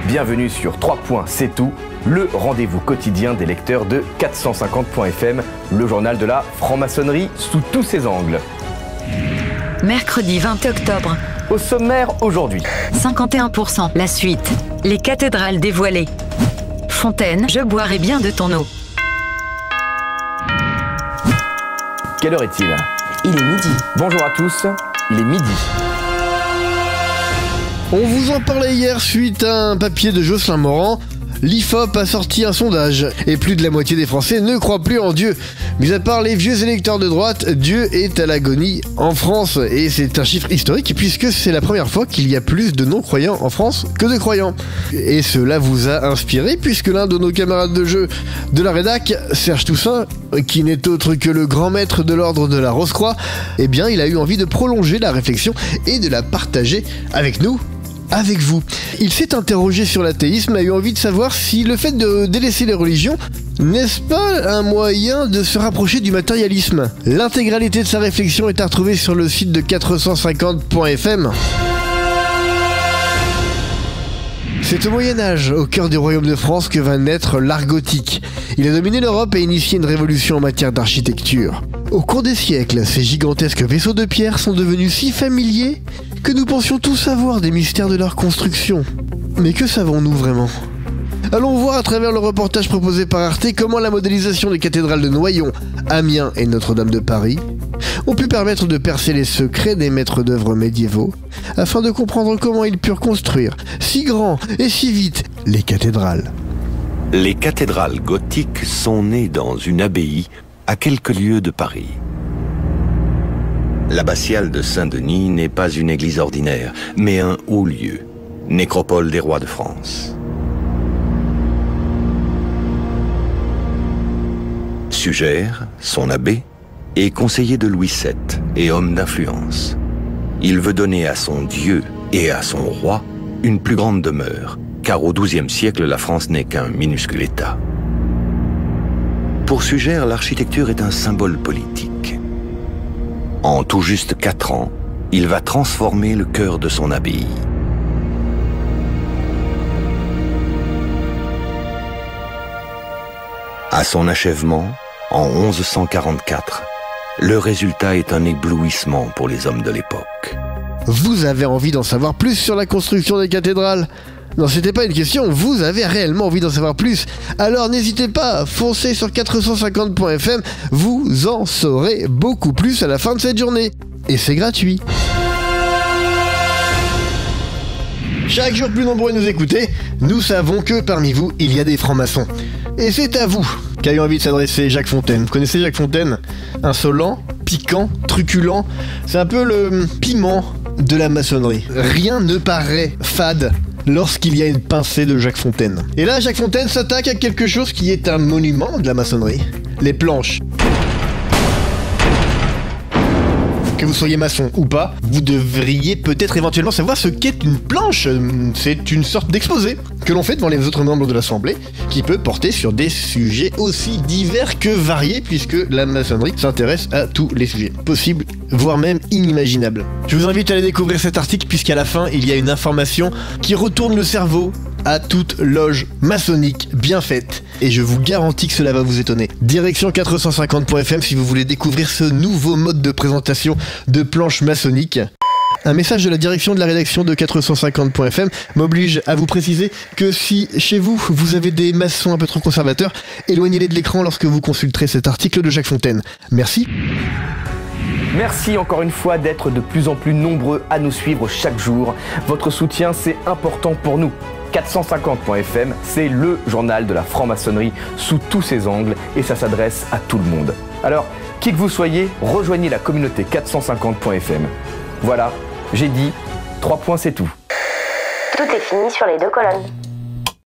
bienvenue sur 3 points, c'est tout, le rendez-vous quotidien des lecteurs de 450.fm, le journal de la franc-maçonnerie sous tous ses angles. Mercredi 20 octobre. Au sommaire aujourd'hui. 51%, la suite. Les cathédrales dévoilées. Fontaine, je boirai bien de ton eau. Quelle heure est-il ? Il est midi. Bonjour à tous, il est midi. On vous en parlait hier suite à un papier de Jocelyn Morand. L'IFOP a sorti un sondage et plus de la moitié des Français ne croient plus en Dieu. Mis à part les vieux électeurs de droite, Dieu est à l'agonie en France. Et c'est un chiffre historique puisque c'est la première fois qu'il y a plus de non-croyants en France que de croyants. Et cela vous a inspiré puisque l'un de nos camarades de jeu de la rédac, Serge Toussaint, qui n'est autre que le grand maître de l'ordre de la Rose-Croix, eh bien il a eu envie de prolonger la réflexion et de la partager avec nous. Avec vous. Il s'est interrogé sur l'athéisme, a eu envie de savoir si le fait de délaisser les religions, n'est-ce pas un moyen de se rapprocher du matérialisme ? L'intégralité de sa réflexion est à retrouver sur le site de 450.fm. C'est au Moyen-Âge, au cœur du royaume de France, que va naître l'art gothique. Il a dominé l'Europe et initié une révolution en matière d'architecture. Au cours des siècles, ces gigantesques vaisseaux de pierre sont devenus si familiers que nous pensions tous savoir des mystères de leur construction. Mais que savons-nous vraiment ? Allons voir à travers le reportage proposé par Arte comment la modélisation des cathédrales de Noyon, Amiens et Notre-Dame de Paris ont pu permettre de percer les secrets des maîtres d'œuvre médiévaux, afin de comprendre comment ils purent construire si grand et si vite les cathédrales. Les cathédrales gothiques sont nées dans une abbaye à quelques lieues de Paris. L'abbatiale de Saint-Denis n'est pas une église ordinaire, mais un haut lieu, nécropole des rois de France. Sugère, son abbé, est conseiller de Louis VII et homme d'influence. Il veut donner à son Dieu et à son roi une plus grande demeure, car au XIIe siècle, la France n'est qu'un minuscule État. Pour Sugère, l'architecture est un symbole politique. En tout juste 4 ans, il va transformer le cœur de son abbaye. À son achèvement, en 1144, le résultat est un éblouissement pour les hommes de l'époque. Vous avez envie d'en savoir plus sur la construction des cathédrales ? Non, c'était pas une question, vous avez réellement envie d'en savoir plus. Alors n'hésitez pas, foncez sur 450.fm, vous en saurez beaucoup plus à la fin de cette journée. Et c'est gratuit. Chaque jour plus nombreux à nous écouter, nous savons que parmi vous, il y a des francs-maçons. Et c'est à vous qu'a eu envie de s'adresser Jacques Fontaine. Vous connaissez Jacques Fontaine ? Insolent, piquant, truculent, c'est un peu le piment de la maçonnerie. Rien ne paraît fade lorsqu'il y a une pincée de Jacques Fontaine. Et là, Jacques Fontaine s'attaque à quelque chose qui est un monument de la maçonnerie. Les planches. Que vous soyez maçon ou pas, vous devriez peut-être éventuellement savoir ce qu'est une planche. C'est une sorte d'exposé que l'on fait devant les autres membres de l'Assemblée, qui peut porter sur des sujets aussi divers que variés, puisque la maçonnerie s'intéresse à tous les sujets possibles, voire même inimaginables. Je vous invite à aller découvrir cet article, puisqu'à la fin, il y a une information qui retourne le cerveau à toute loge maçonnique bien faite. Et je vous garantis que cela va vous étonner. Direction 450.fm si vous voulez découvrir ce nouveau mode de présentation de planches maçonniques. Un message de la direction de la rédaction de 450.fm m'oblige à vous préciser que si chez vous, vous avez des maçons un peu trop conservateurs, éloignez-les de l'écran lorsque vous consulterez cet article de Jacques Fontaine. Merci. Merci encore une fois d'être de plus en plus nombreux à nous suivre chaque jour. Votre soutien, c'est important pour nous. 450.fm, c'est le journal de la franc-maçonnerie sous tous ses angles et ça s'adresse à tout le monde. Alors, qui que vous soyez, rejoignez la communauté 450.fm. Voilà, j'ai dit, 3 points c'est tout. Tout est fini sur les 2 colonnes.